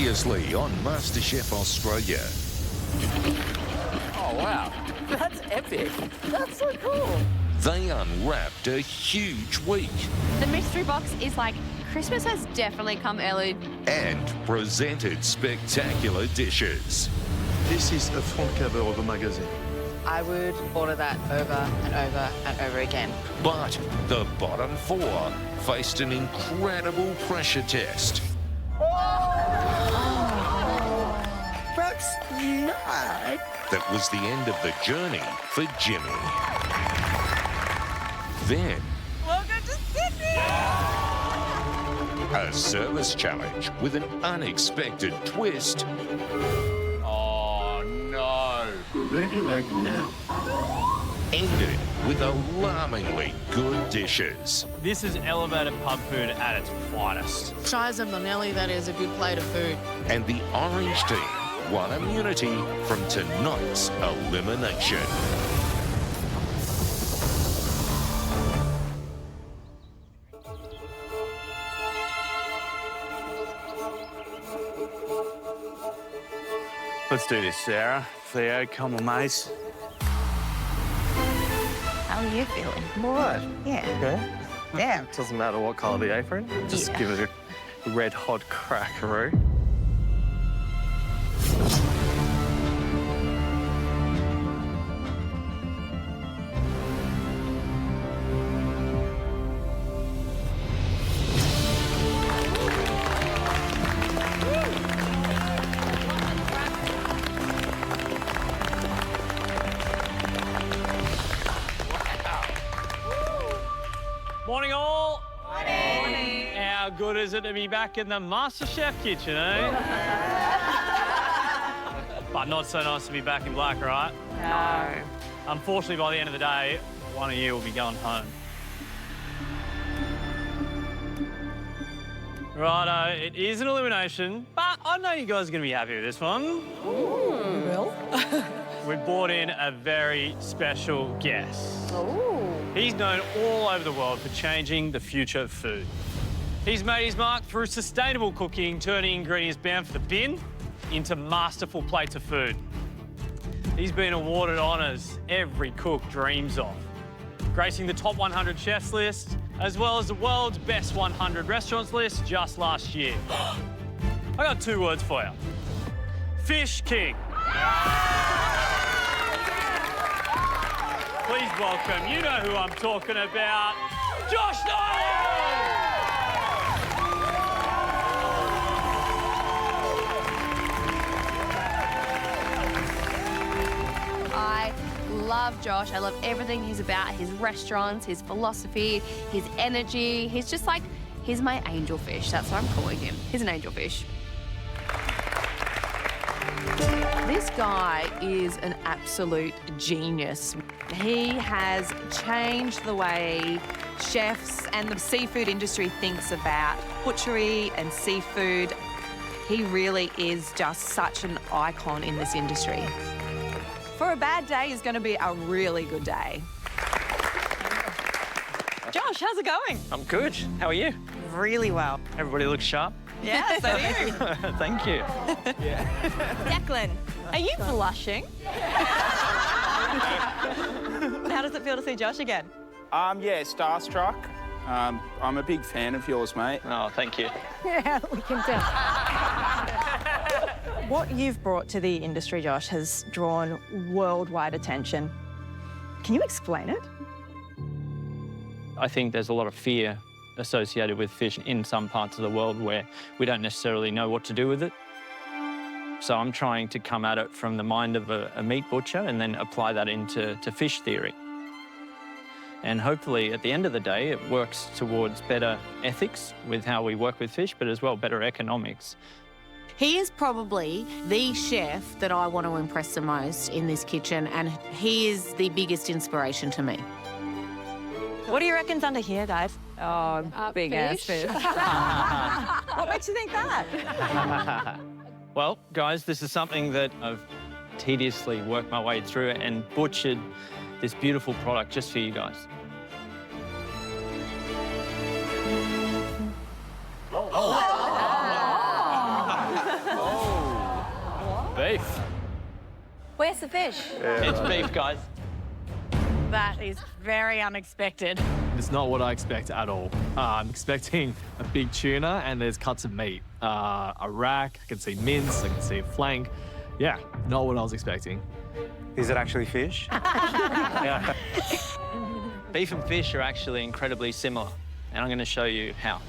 Previously on MasterChef Australia. Oh, wow. That's epic. That's so cool. They unwrapped a huge week The mystery box is like, Christmas has definitely come early. and presented spectacular dishes. This is a front cover of a magazine. I would order that over and over and over again. But the bottom four faced an incredible pressure test. That's not. That was the end of the journey for Jimmy. Then, Welcome to Sydney! a service challenge with an unexpected twist. Oh, no. Ready like now. Ended with alarmingly good dishes. This is elevated pub food at its finest. Shiza Manelli, that is a good plate of food. And the orange team won immunity from tonight's elimination. Let's do this, Sarah. Theo, come on, mate. How are you feeling? I'm all right. Yeah. Okay. Damn. Doesn't matter what colour the apron. Just Yeah. give it a red hot crackaroo. Morning, all. Morning. How good is it to be back in the MasterChef kitchen, eh? But not so nice to be back in black, right? No. Unfortunately, by the end of the day, one of you will be going home. Righto, it is an elimination, but I know you guys are going to be happy with this one. We've brought in a very special guest. He's known all over the world for changing the future of food. He's made his mark through sustainable cooking, turning ingredients bound for the bin into masterful plates of food. He's been awarded honours every cook dreams of, gracing the top 100 chefs list, as well as the world's best 100 restaurants list just last year. I got two words for you. Fish King. Please welcome, you know who I'm talking about, Josh Nyland! I love Josh. I love everything he's about, his restaurants, his philosophy, his energy. He's just like, he's my angelfish. That's what I'm calling him. He's an angelfish. This guy is an absolute genius. He has changed the way chefs and the seafood industry thinks about butchery and seafood. He really is just such an icon in this industry. For a bad day is going to be a really good day. Josh, how's it going? I'm good. How are you? Really well. Everybody looks sharp. Yeah, so do you. Thank you. Declan, are you blushing? How does it feel to see Josh again? Yeah, starstruck. I'm a big fan of yours, mate. Oh, thank you. Yeah, we can tell. What you've brought to the industry, Josh, has drawn worldwide attention. Can you explain it? I think there's a lot of fear associated with fish in some parts of the world where we don't necessarily know what to do with it. So I'm trying to come at it from the mind of a meat butcher and then apply that into fish theory. And hopefully, at the end of the day, it works towards better ethics with how we work with fish, but as well, better economics. He is probably the chef that I want to impress the most in this kitchen, and he is the biggest inspiration to me. What do you reckon's under here, Dave? Oh, big ass fish. What makes you think that? Well, guys, this is something that I've tediously worked my way through and butchered this beautiful product just for you guys. beef. Where's the fish? It's beef, guys. That is very unexpected. It's not what I expect at all. I'm expecting a big tuna and there's cuts of meat. A rack, I can see mince, I can see a flank. Yeah, not what I was expecting. Is it actually fish? Yeah. Beef and fish are actually incredibly similar, and I'm going to show you how.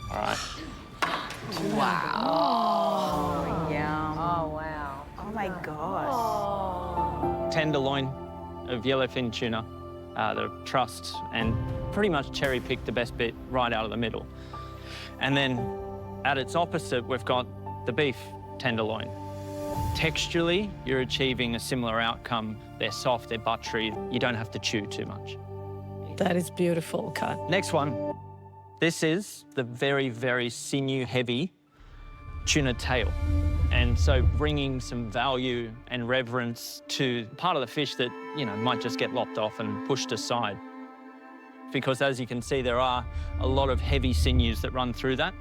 All right. Wow. Yeah. Oh, wow. Oh my gosh. Tenderloin of yellowfin tuna, the trussed, and pretty much cherry-picked the best bit right out of the middle. And then at its opposite, we've got the beef tenderloin. Texturally, you're achieving a similar outcome. They're soft, they're buttery. You don't have to chew too much. That is beautiful cut. Next one. This is the very, very sinew-heavy tuna tail. And so bringing some value and reverence to part of the fish that, you know, might just get lopped off and pushed aside. Because as you can see, there are a lot of heavy sinews that run through that.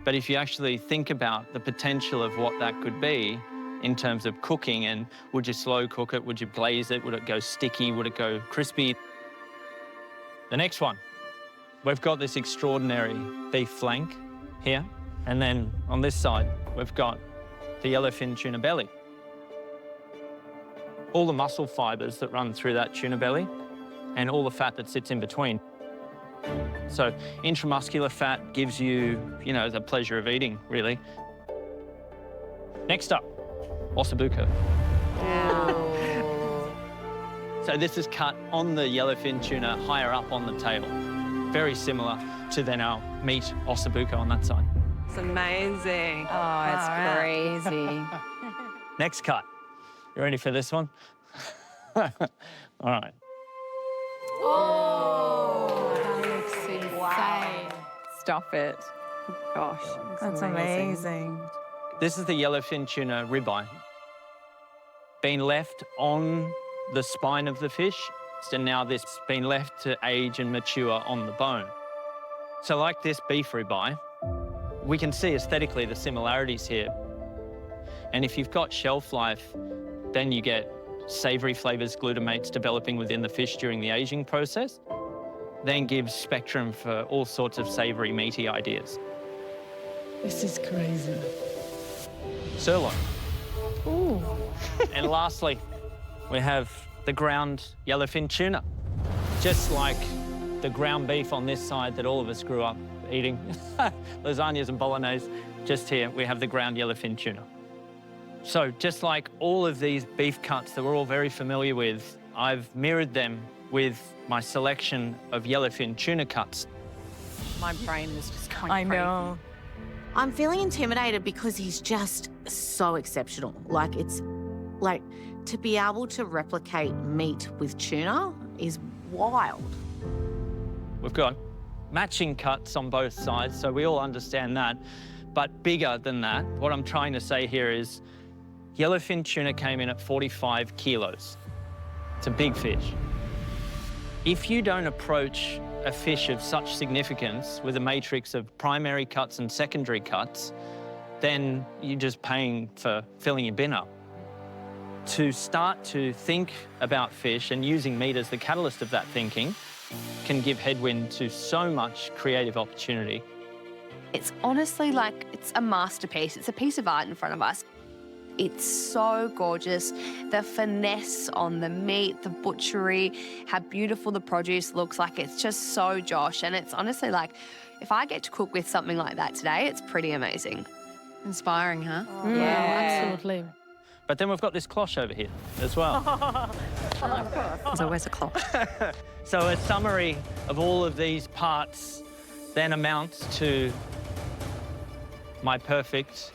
But if you actually think about the potential of what that could be in terms of cooking, and would you slow cook it, would you glaze it, would it go sticky, would it go crispy? The next one, we've got this extraordinary beef flank here. And then on this side, we've got the yellowfin tuna belly. All the muscle fibres that run through that tuna belly and all the fat that sits in between. So intramuscular fat gives you, you know, the pleasure of eating, really. Next up, ossobuco. So this is cut on the yellowfin tuna higher up on the tail. Very similar to then our meat ossobuco on that side. It's amazing. Oh, it's crazy. Next cut. You ready for this one? All right. Oh, that looks insane. Wow. Stop it. Gosh, that's amazing. This is the yellowfin tuna ribeye. Been left on the spine of the fish, and now this has been left to age and mature on the bone. So like this beef ribeye, we can see aesthetically the similarities here. And if you've got shelf life, then you get savoury flavours, glutamates developing within the fish during the aging process, then gives spectrum for all sorts of savoury, meaty ideas. This is crazy. Sirloin. Ooh. And lastly, we have the ground yellowfin tuna. Just like the ground beef on this side that all of us grew up eating, lasagnas and bolognese, just here we have the ground yellowfin tuna. So just like all of these beef cuts that we're all very familiar with, I've mirrored them with my selection of yellowfin tuna cuts. My brain is just going I crazy. know. I'm feeling intimidated because he's just so exceptional. Like, it's like to be able to replicate meat with tuna is wild. We've got matching cuts on both sides, so we all understand that. But bigger than that, what I'm trying to say here is yellowfin tuna came in at 45 kilos. It's a big fish. If you don't approach a fish of such significance with a matrix of primary cuts and secondary cuts, then you're just paying for filling your bin up. To start to think about fish and using meat as the catalyst of that thinking can give headwind to so much creative opportunity. It's honestly like it's a masterpiece. It's a piece of art in front of us. It's so gorgeous. The finesse on the meat, the butchery, how beautiful the produce looks like. It's just so Josh. And it's honestly like, if I get to cook with something like that today, it's pretty amazing. Inspiring, huh? Oh, yeah, absolutely. But then we've got this cloche over here as well. So where's the cloche? So a summary of all of these parts then amounts to my perfect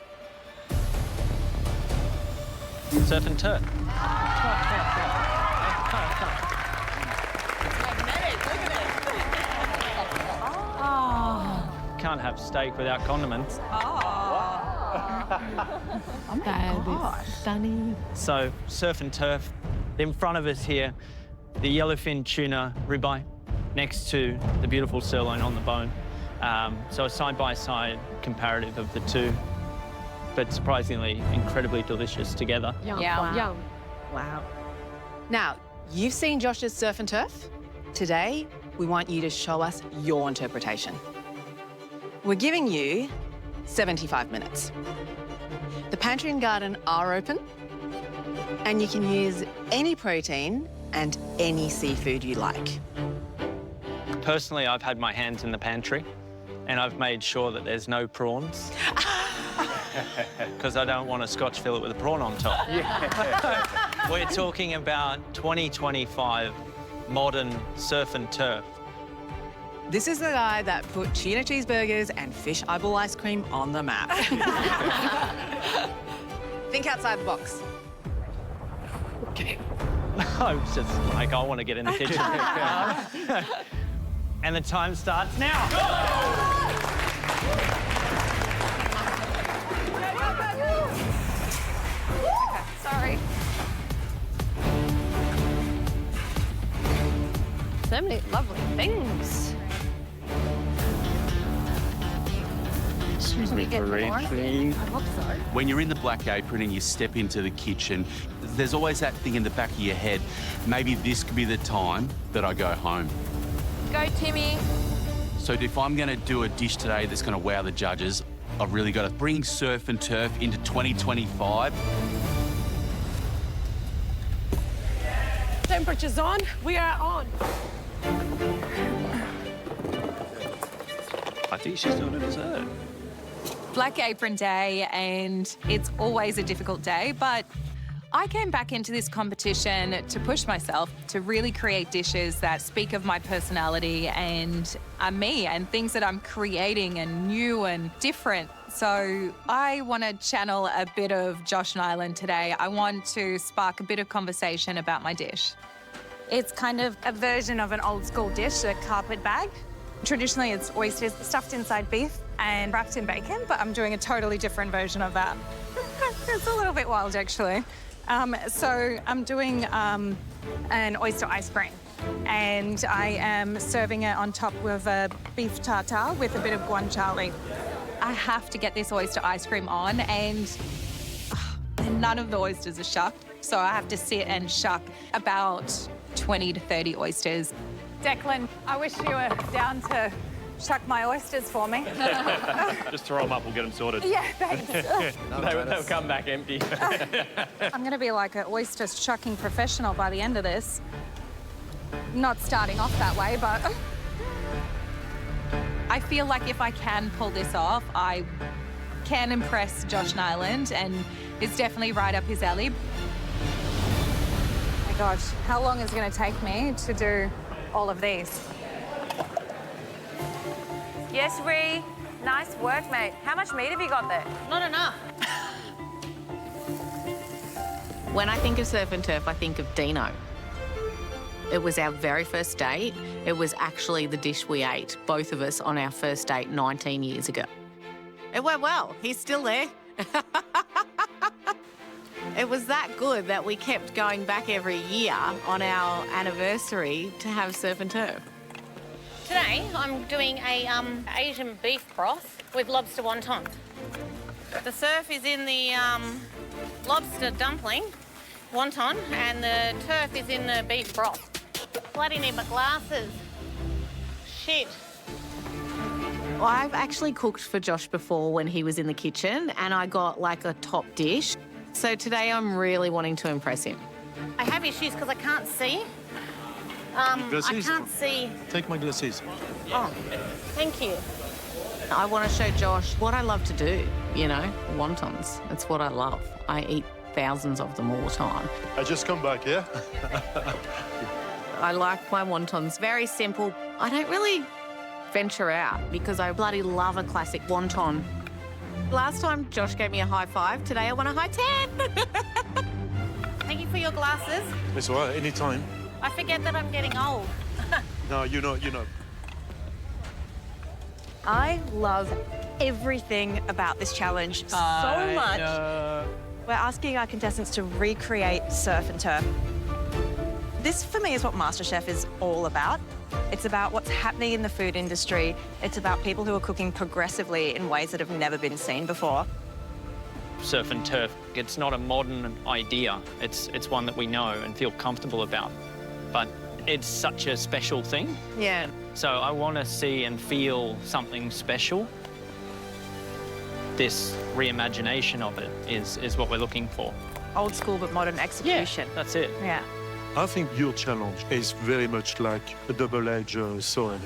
surf and turf. Can't have steak without condiments. That is stunning. So surf and turf. In front of us here, the yellowfin tuna ribeye next to the beautiful sirloin on the bone. So a side-by-side comparative of the two. but surprisingly incredibly delicious together. Yum. Yeah. Yum. Wow. Now, you've seen Josh's surf and turf. Today, we want you to show us your interpretation. We're giving you 75 minutes. The pantry and garden are open, and you can use any protein and any seafood you like. Personally, I've had my hands in the pantry and I've made sure that there's no prawns. Because I don't want a Scotch fillet with a prawn on top. Yeah. We're talking about 2025 modern surf and turf. This is the guy that put tuna cheeseburgers and fish eyeball ice cream on the map. Think outside the box. Okay. I was just like, I want to get in the kitchen. And the time starts now. Sorry. So many lovely things. Excuse me for red, please. I hope so. When you're in the black apron and you step into the kitchen, there's always that thing in the back of your head, maybe this could be the time that I go home. Go, Timmy. So if I'm going to do a dish today that's going to wow the judges, I've really got to bring surf and turf into 2025. Temperature's on. We are on. I think she's doing a dessert. Black Apron Day, and it's always a difficult day, but I came back into this competition to push myself to really create dishes that speak of my personality and are me and things that I'm creating and new and different. So I want to channel a bit of Josh Nyland today. I want to spark a bit of conversation about my dish. It's kind of a version of an old school dish, a carpet bag. Traditionally, it's oysters stuffed inside beef and wrapped in bacon, but I'm doing a totally different version of that. It's a little bit wild, actually. So I'm doing an oyster ice cream, and I am serving it on top with a beef tartare with a bit of guanciale. I have to get this oyster ice cream on, and none of the oysters are shucked, so I have to sit and shuck about 20 to 30 oysters. Declan, I wish you were down to shuck my oysters for me. Just throw them up, we'll get them sorted. Yeah, thanks. They'll come back empty. I'm going to be like an oyster shucking professional by the end of this. Not starting off that way, but... I feel like if I can pull this off, I can impress Josh Nyland, and it's definitely right up his alley. Oh my gosh, how long is it going to take me to do all of these? Yes, Ree. Nice work, mate. How much meat have you got there? Not enough. When I think of surf and turf, I think of Dino. It was our very first date. It was actually the dish we ate, both of us, on our first date 19 years ago. It went well. He's still there. It was that good that we kept going back every year on our anniversary to have surf and turf. Today, I'm doing a Asian beef broth with lobster wontons. The surf is in the lobster dumpling, wonton, and the turf is in the beef broth. Bloody need my glasses. Shit. I've actually cooked for Josh before when he was in the kitchen, and I got like a top dish. So today I'm really wanting to impress him. I have issues because I can't see. I can't see. Take my glasses. Oh, thank you. I want to show Josh what I love to do, you know, wontons. It's what I love. I eat thousands of them all the time. I just come back, yeah? I like my wontons. Very simple. I don't really venture out because I bloody love a classic wonton. Last time Josh gave me a high five. Today I want a high 10. Thank you for your glasses. It's all right, anytime. I forget that I'm getting old. No, you know. I love everything about this challenge so much. We're asking our contestants to recreate surf and turf. This, for me, is what MasterChef is all about. It's about what's happening in the food industry. It's about people who are cooking progressively in ways that have never been seen before. surf and turf. It's not a modern idea. It's one that we know and feel comfortable about. But it's such a special thing. Yeah. So I want to see and feel something special. This reimagination of it is what we're looking for. Old school but modern execution. Yeah, that's it. Yeah. I think your challenge is very much like a double-edged sword.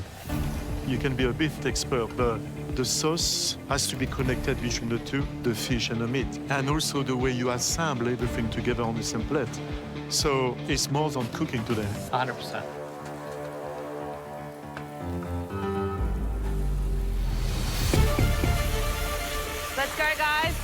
You can be a beef expert, but the sauce has to be connected between the two, the fish and the meat, and also the way you assemble everything together on the same plate. So it's more than cooking today. 100%. Let's go, guys.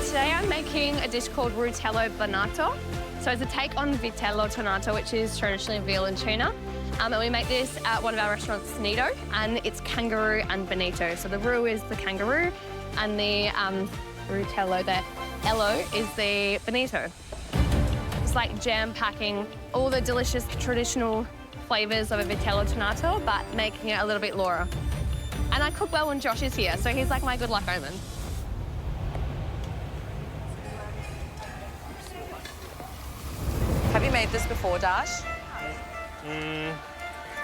Today I'm making a dish called Rutello Bonato. So it's a take on vitello tonato, which is traditionally veal and tuna. And we make this at one of our restaurants, Nido, and it's kangaroo and bonito. So the roux is the kangaroo, and the Rutello, the ello, is the bonito. It's like jam-packing all the delicious traditional flavours of a vitello tonato, but making it a little bit rawer. And I cook well when Josh is here, so he's like my good luck omen. Have you made this before, Dash?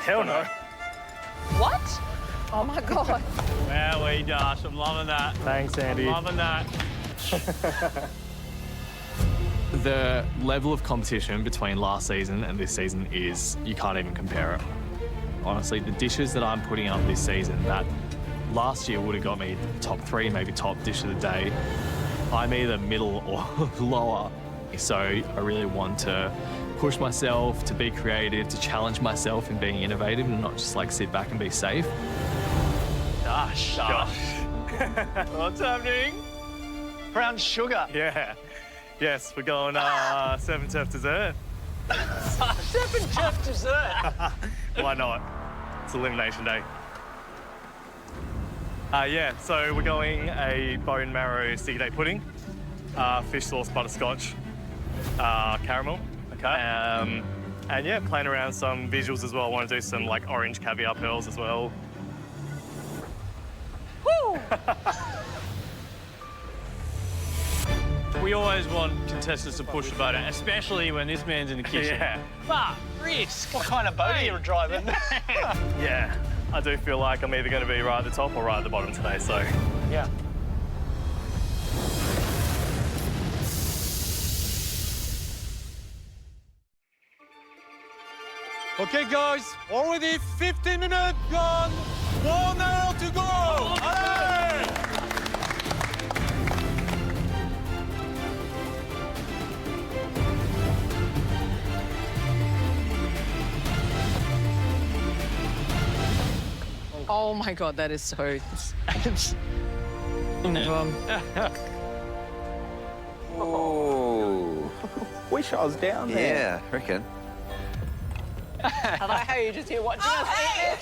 Hell no. What? Oh my God. Wowee, Dash, I'm loving that. Thanks, Andy. I'm loving that. The level of competition between last season and this season is, you can't even compare it. Honestly, the dishes that I'm putting up this season that last year would have got me top 3, maybe top dish of the day, I'm either middle or lower. So I really want to push myself, to be creative, to challenge myself in being innovative and not just like sit back and be safe. Dash. What's happening? Brown sugar. Yeah. Yes, we're going Surf and Turf dessert. Surf and Turf dessert. Why not? It's elimination day. Yeah, so we're going a bone marrow sticky date pudding, fish sauce butterscotch, caramel. Okay. And yeah, playing around some visuals as well. I want to do some like orange caviar pearls as well. Woo! We always want contestants to push the boat out, especially when this man's in the kitchen. Yeah. But risk. What kind of boat are you driving? Yeah, I do feel like I'm either going to be right at the top or right at the bottom today, so. Yeah. Okay, guys, already 15 minutes gone. 1 hour to go. Hey! Oh my God, that is so... Oh. Wish I was down there. Yeah, I reckon. I like how you just here watching us eat it.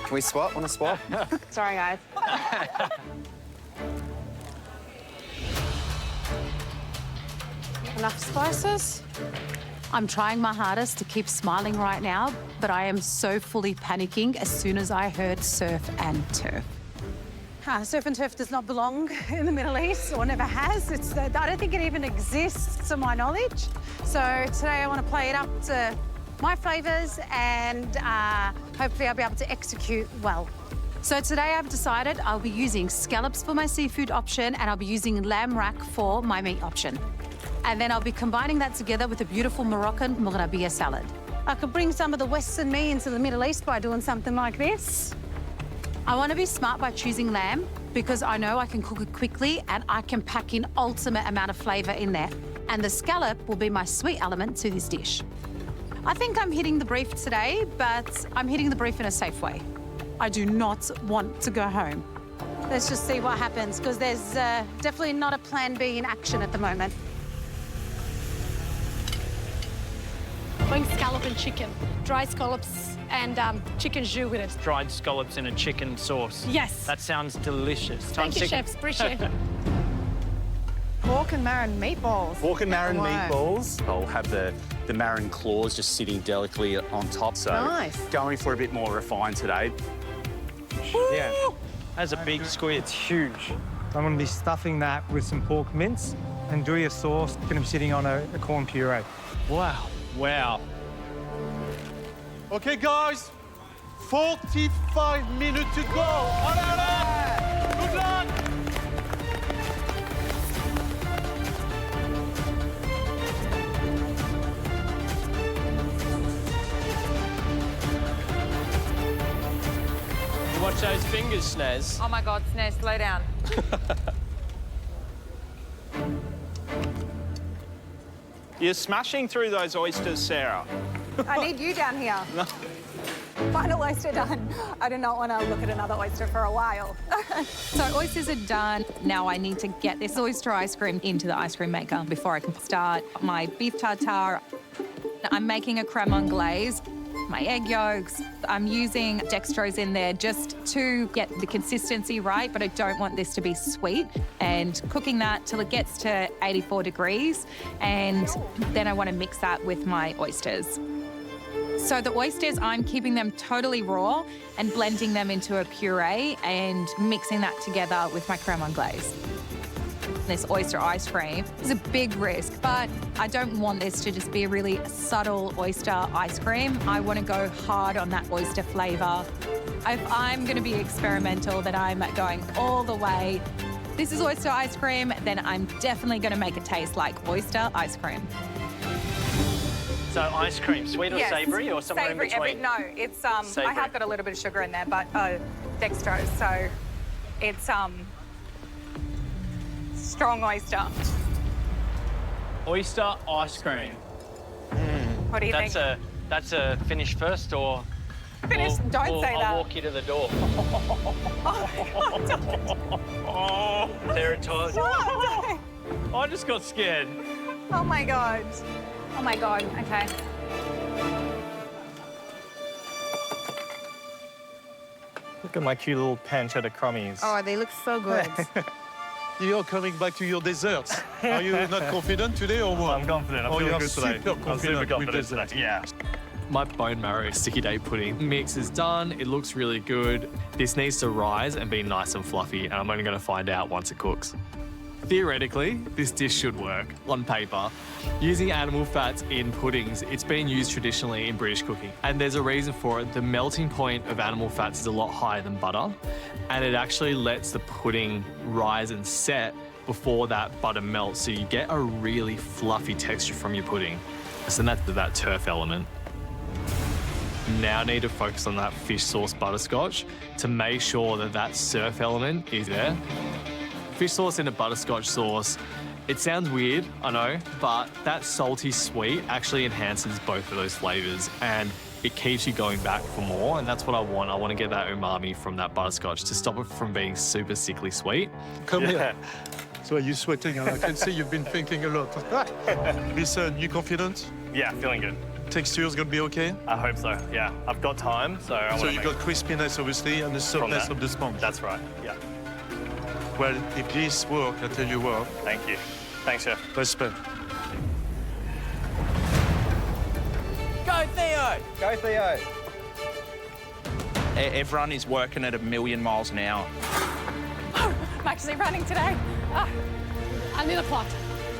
Can we swap? Want to swap? Sorry, guys. Enough spices? I'm trying my hardest to keep smiling right now, but I am so fully panicking as soon as I heard surf and turf. Surf and turf does not belong in the Middle East, or never has. I don't think it even exists, to my knowledge. So today I want to play it up to my flavours and hopefully I'll be able to execute well. So today I've decided I'll be using scallops for my seafood option and I'll be using lamb rack for my meat option. And then I'll be combining that together with a beautiful Moroccan mourabia salad. I could bring some of the Western me into the Middle East by doing something like this. I want to be smart by choosing lamb because I know I can cook it quickly and I can pack in ultimate amount of flavour in there. And the scallop will be my sweet element to this dish. I think I'm hitting the brief today, but I'm hitting the brief in a safe way. I do not want to go home. Let's just see what happens because there's definitely not a plan B in action at the moment. Going scallop and chicken. Dry scallops and chicken jus with it. Dried scallops in a chicken sauce. Yes. That sounds delicious. Thank you, chefs. Appreciate it. Pork and marron meatballs. Pork and marron Wow. meatballs. I'll have the marron claws just sitting delicately on top. So Nice. going for a bit more refined today. Yeah. That's a big squid. It's huge. I'm going to be stuffing that with some pork mince and doing a sauce. Going to be sitting on a corn puree. Wow. Wow. Okay, guys, 45 minutes to go. Allez, allez! Good luck! You watch those fingers, Snaz. Oh my God, Snez, slow down. You're smashing through those oysters, Sarah. I need you down here. No. Final oyster done. I do not want to look at another oyster for a while. So oysters are done. Now I need to get this oyster ice cream into the ice cream maker before I can start my beef tartare. I'm making a creme anglaise, my egg yolks. I'm using dextrose in there just to get the consistency right, but I don't want this to be sweet. And cooking that till it gets to 84 degrees. And then I want to mix that with my oysters. So the oysters, I'm keeping them totally raw and blending them into a puree and mixing that together with my creme anglaise. This oyster ice cream is a big risk, but I don't want this to just be a really subtle oyster ice cream. I want to go hard on that oyster flavour. If I'm going to be experimental, then I'm going all the way. This is oyster ice cream, then I'm definitely going to make it taste like oyster ice cream. So ice cream, sweet or savoury or somewhere in between? No, it's I have got a little bit of sugar in there, but dextrose, so it's strong oyster. Oyster ice cream. What do you think? That's a finish first or? Finish? Don't say that. I'll walk you to the door. Oh, Sarah Todd. I just got scared. Oh my God. Oh my God, okay. Look at my cute little pancetta crummies. Oh, they look so good. You're coming back to your desserts. Are you not confident today or what? I'm confident. I'm Oh, feeling you're good today. super I'm super confident with confident dessert. today. Yeah. My bone marrow sticky date pudding mix is done. It looks really good. This needs to rise and be nice and fluffy, and I'm only going to find out once it cooks. Theoretically, this dish should work on paper. Using animal fats in puddings, it's been used traditionally in British cooking, and there's a reason for it. The melting point of animal fats is a lot higher than butter, and it actually lets the pudding rise and set before that butter melts, so you get a really fluffy texture from your pudding. So that's that turf element. Now I need to focus on that fish sauce butterscotch to make sure that that surf element is there. Fish sauce in a butterscotch sauce, it sounds weird, I know, but that salty sweet actually enhances both of those flavours and it keeps you going back for more, and that's what I want. I want to get that umami from that butterscotch to stop it from being super sickly sweet. Come here. So are you sweating? I can see you've been thinking a lot. Listen, you confident? Yeah, feeling good. Texture's gonna be okay? I hope so, yeah. I've got time, so I So you got crispiness, obviously, and the softness of the sponge. That's right, yeah. Well, if this works, I tell you what. Thank you. Thanks, Chef. Respect. Go, Theo! Go, Theo. Everyone is working at 1,000,000 miles an hour. I'm actually running today. Under the pot.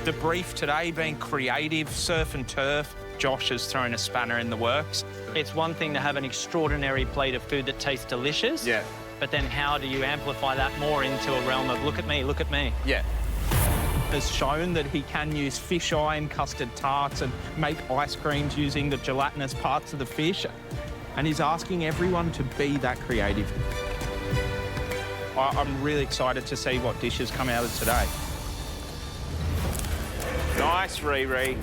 The brief today being creative, surf and turf. Josh has thrown a spanner in the works. It's one thing to have an extraordinary plate of food that tastes delicious. Yeah. But then how do you amplify that more into a realm of look at me, look at me? Yeah. Has shown that he can use fish eye and custard tarts and make ice creams using the gelatinous parts of the fish. And he's asking everyone to be that creative. I'm really excited to see what dishes come out of today. Nice, Riri.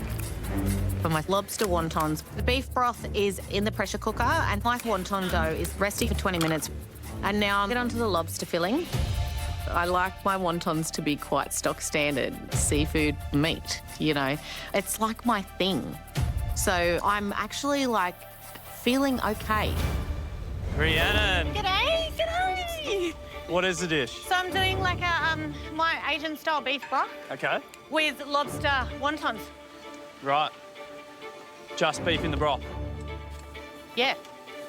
For my lobster wontons, the beef broth is in the pressure cooker and my wonton dough is resting for 20 minutes. And now I'll get onto the lobster filling. I like my wontons to be quite stock standard seafood meat, you know. It's like my thing. So I'm actually like feeling okay. Rhiannon. G'day, g'day. What is the dish? So I'm doing like a my Asian-style beef broth Okay. with lobster wontons. Right. Just beef in the broth. Yeah.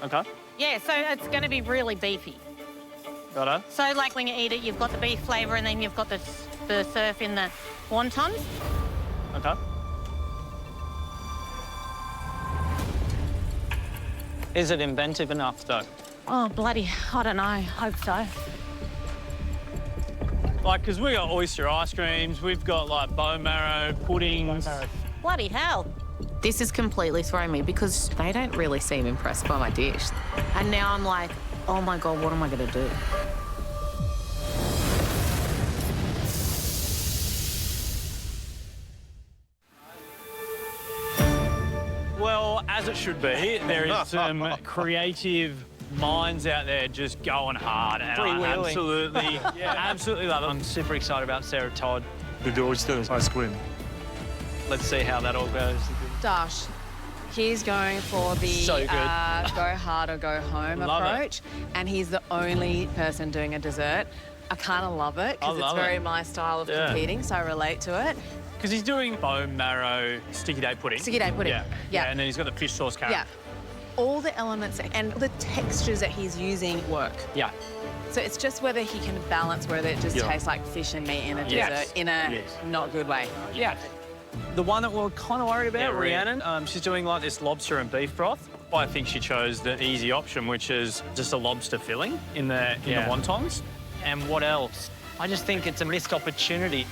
Okay. Yeah, so it's going to be really beefy. Righto. So, like when you eat it, you've got the beef flavour and then you've got the surf in the wontons. Okay. Is it inventive enough, though? Oh, bloody, I don't know. Hope so. Like, because we got oyster ice creams, we've got, like, bone marrow, puddings. Bloody hell. This is completely throwing me because they don't really seem impressed by my dish. And now I'm like, oh my God, what am I going to do? Well, as it should be, there is some creative minds out there just going hard, and I absolutely, absolutely love it. I'm super excited about Sarah Todd. With the oyster ice cream. Let's see how that all goes. Dash, he's going for the So good. go hard or go home Love approach, and he's the only person doing a dessert. I kind of love it because it's love very it. my style of competing, so I relate to it. Because he's doing bone marrow sticky day pudding. Sticky day pudding. Yeah. And then he's got the fish sauce carrot. Yeah. All the elements and the textures that he's using work. Yeah. So it's just whether he can balance whether it just tastes like fish and meat in a dessert in a not good way. Yeah. The one that we're kind of worried about, Rhiannon, she's doing like this lobster and beef broth. I think she chose the easy option, which is just a lobster filling in the wontons. And what else? I just think it's a missed opportunity.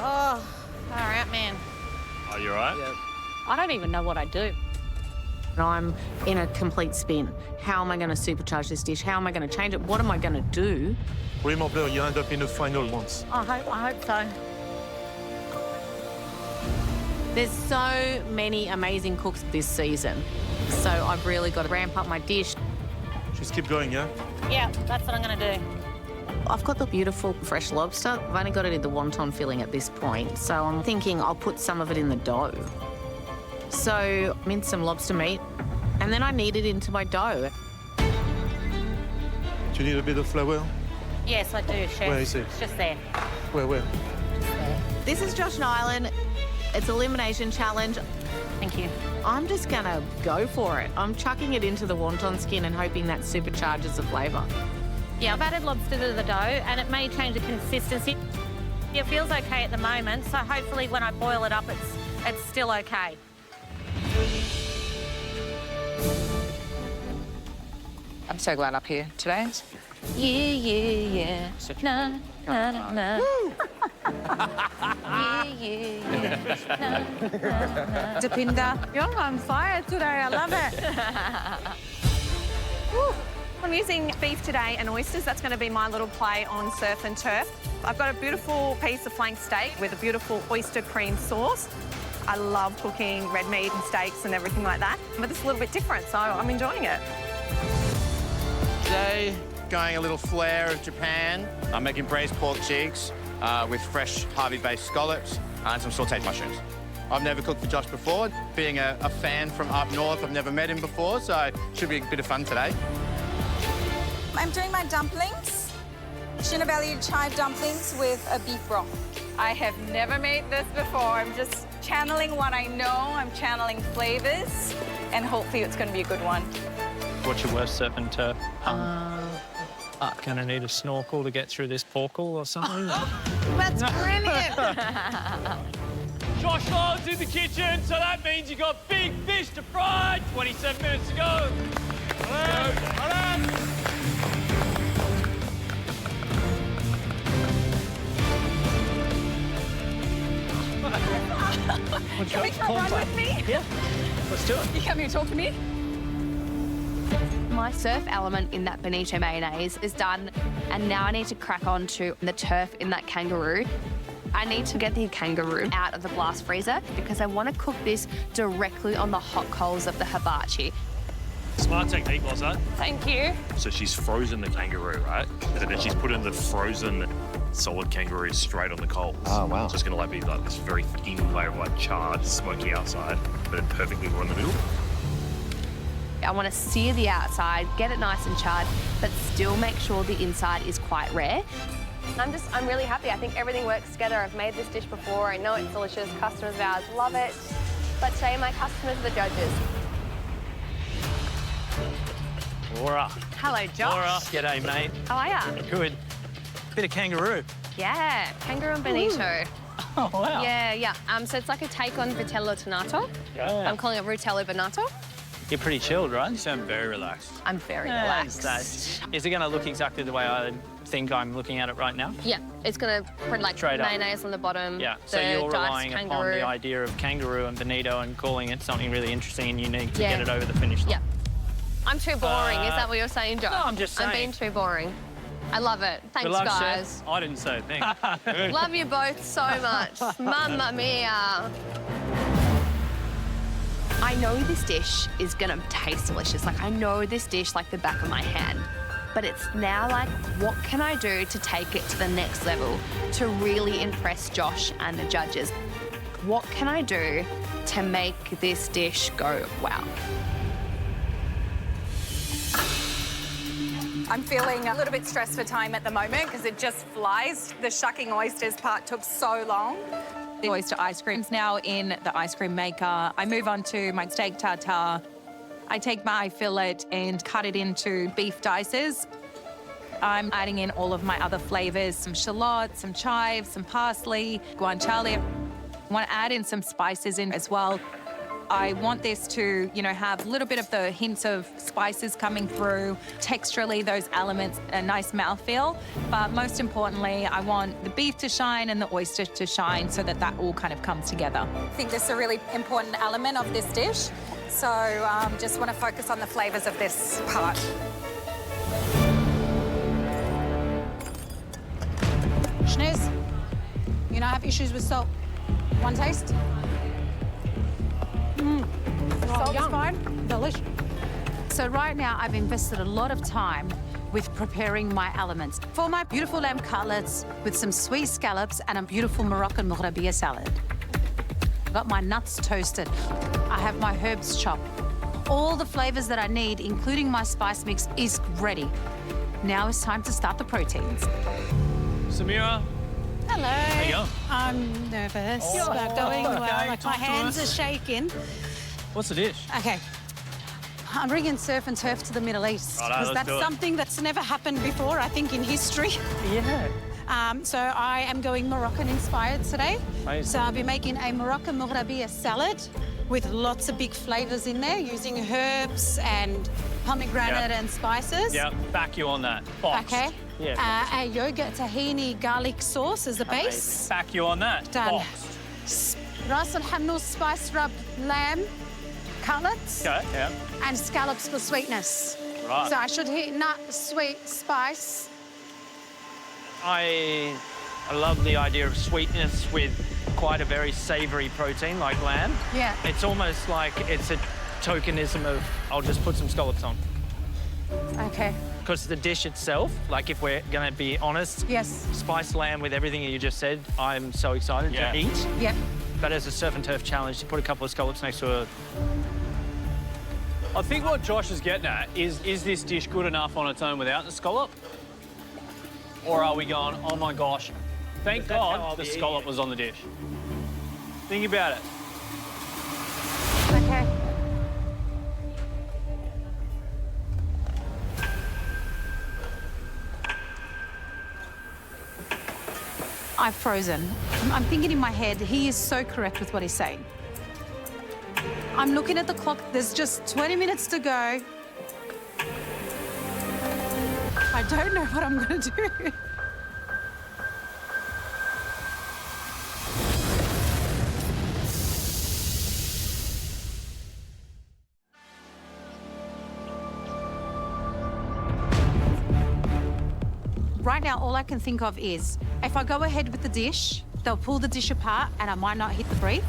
Oh, all right, man. Are you all right? Yeah. I don't even know what I do. And I'm in a complete spin. How am I going to supercharge this dish? How am I going to change it? What am I going to do? Remember, you end up in the final once. I hope so. There's so many amazing cooks this season. So I've really got to ramp up my dish. Just keep going, yeah? Yeah, that's what I'm going to do. I've got the beautiful fresh lobster. I've only got it in the wonton filling at this point. So I'm thinking I'll put some of it in the dough. So mince some lobster meat, and then I knead it into my dough. Do you need a bit of flour? Yes, I do, Chef. Where is it? It's just there. Where? This is Josh Nyland. It's elimination challenge. Thank you. I'm just gonna go for it. I'm chucking it into the wonton skin and hoping that supercharges the flavour. Yeah, I've added lobster to the dough, and it may change the consistency. It feels okay at the moment, so hopefully when I boil it up, it's still okay. I'm so glad I'm here today. Yeah. Na, na, na, na. Yeah. Na. Dipinda, you're on fire today. I love it. Woo. I'm using beef today and oysters. That's going to be my little play on surf and turf. I've got a beautiful piece of flank steak with a beautiful oyster cream sauce. I love cooking red meat and steaks and everything like that, but it's a little bit different, so I'm enjoying it. Today, going a little flair of Japan. I'm making braised pork cheeks with fresh Harvey-based scallops and some sautéed mushrooms. I've never cooked for Josh before. Being a fan from up north, I've never met him before, so it should be a bit of fun today. I'm doing my dumplings. Tuna belly chive dumplings with a beef broth. I have never made this before. I'm just channeling what I know. I'm channeling flavors, and hopefully it's going to be a good one. What's your worst surf and turf? Gonna need a snorkel to get through this portal or something. That's brilliant. Josh Lyland's in the kitchen, so that means you got big fish to fry. 27 minutes to go. Can we come run with me? Yeah, let's do it. You come here and talk to me? My surf element in that bonito mayonnaise is done, and now I need to crack on to the turf in that kangaroo. I need to get the kangaroo out of the blast freezer because I want to cook this directly on the hot coals of the hibachi. Smart technique, was that? Thank you. So she's frozen the kangaroo, right? And then she's put in the frozen solid kangaroo straight on the coals. Oh, wow. So it's going to be like this very thin layer of like charred, smoky outside, but then perfectly raw in the middle. I want to sear the outside, get it nice and charred, but still make sure the inside is quite rare. I'm really happy. I think everything works together. I've made this dish before. I know it's delicious. Customers of ours love it. But today, my customers are the judges. Laura. Hello, Josh. Laura. G'day, mate. How are ya? Good. Bit of kangaroo. Yeah, kangaroo and bonito. Oh, wow. Yeah. So it's like a take on vitello tonato. Yeah. I'm calling it rutello bonato. You're pretty chilled, right? You sound very relaxed. I'm very Yeah, relaxed. nice. Is it going to look exactly the way I think I'm looking at it right now? Yeah, it's gonna put like Straight up. mayonnaise on the bottom. Yeah, the so you're diced relying upon kangaroo. the idea of kangaroo and bonito and calling it something really interesting and unique to Yeah. get it over the finish line. Yeah. I'm too boring. Is that what you're saying, Josh? No, I'm just I'm saying. being too boring. I love it. Thanks, Good luck, guys. Chef. I didn't say a thing. Love you both so much. Mamma mia. I know this dish is gonna taste delicious. Like, I know this dish like the back of my hand. But it's now like, what can I do to take it to the next level, to really impress Josh and the judges? What can I do to make this dish go wow? I'm feeling a little bit stressed for time at the moment because it just flies. The shucking oysters part took so long. The oyster ice cream's now in the ice cream maker. I move on to my steak tartare. I take my fillet and cut it into beef dices. I'm adding in all of my other flavors, some shallots, some chives, some parsley, guanciale. I want to add in some spices in as well. I want this to, have a little bit of the hints of spices coming through, texturally those elements, a nice mouthfeel. But most importantly, I want the beef to shine and the oyster to shine so that that all kind of comes together. I think this is a really important element of this dish. So just want to focus on the flavors of this part. Schnez, I have issues with salt. One taste? Salt's fine. Delicious. So right now, I've invested a lot of time with preparing my elements. For my beautiful lamb cutlets with some sweet scallops and a beautiful Moroccan mourabia salad. I've got my nuts toasted. I have my herbs chopped. All the flavors that I need, including my spice mix, is ready. Now it's time to start the proteins. Samira. Hello. How you going? I'm nervous, but going well. Like my hands are shaking. What's the dish? Okay. I'm bringing surf and turf to the Middle East. Righto, let's That's do it. something that's never happened before, I think, in history. Yeah. So I am going Moroccan-inspired today. Amazing. So I'll be making a Moroccan mourabia salad with lots of big flavors in there, using herbs and pomegranate and spices. Yeah, back you on that. Boxed. Okay. Yeah. A yogurt tahini garlic sauce as a base. Back you on that. Done. Boxed. Ras al Hamnoul spice rubbed lamb cutlets. Okay, yeah. And scallops for sweetness. Right. So I should hit nut, sweet, spice. I love the idea of sweetness with quite a very savoury protein like lamb. Yeah. It's almost like it's a tokenism of, I'll just put some scallops on. Okay. Because the dish itself, like if we're going to be honest, yes, spiced lamb with everything that you just said, I'm so excited to eat. Yep. But as a surf and turf challenge, to put a couple of scallops next to a... I think what Josh is getting at is this dish good enough on its own without the scallop? Or are we going, oh my gosh, thank God the scallop was on the dish. Think about it. Okay. I've frozen. I'm thinking in my head, he is so correct with what he's saying. I'm looking at the clock, there's just 20 minutes to go. I don't know what I'm gonna do. Right now, all I can think of is, if I go ahead with the dish, they'll pull the dish apart and I might not hit the brief,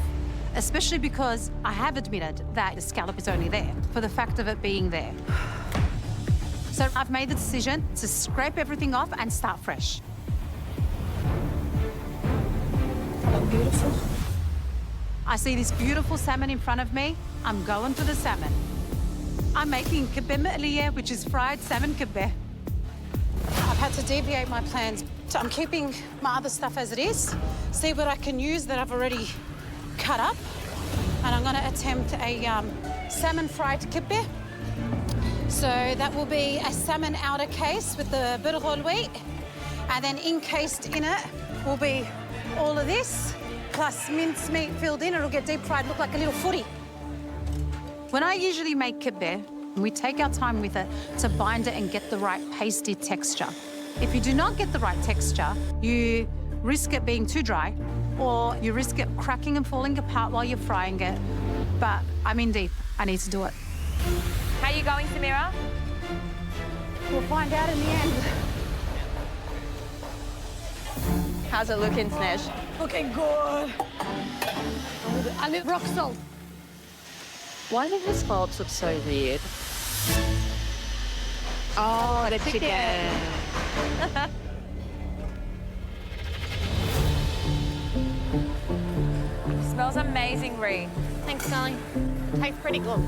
especially because I have admitted that the scallop is only there for the fact of it being there. So I've made the decision to scrape everything off and start fresh. Oh, beautiful. I see this beautiful salmon in front of me. I'm going for the salmon. I'm making kebab ma'liya, which is fried salmon kebab. I've had to deviate my plans. So I'm keeping my other stuff as it is, see what I can use that I've already cut up. And I'm going to attempt a salmon fried kebab. So that will be a salmon outer case with the bourgeois wheat, and then encased in it will be all of this, plus mincemeat filled in. It'll get deep fried, look like a little footy. When I usually make kibbe, we take our time with it to bind it and get the right pasty texture. If you do not get the right texture, you risk it being too dry, or you risk it cracking and falling apart while you're frying it. But I'm in deep. I need to do it. How are you going, Samira? We'll find out in the end. How's it looking, Snesh? Looking good. A little rock salt. Why do the scallops look so weird? Oh, the chicken. Smells amazing, Ree. Thanks, Sally. Tastes pretty good.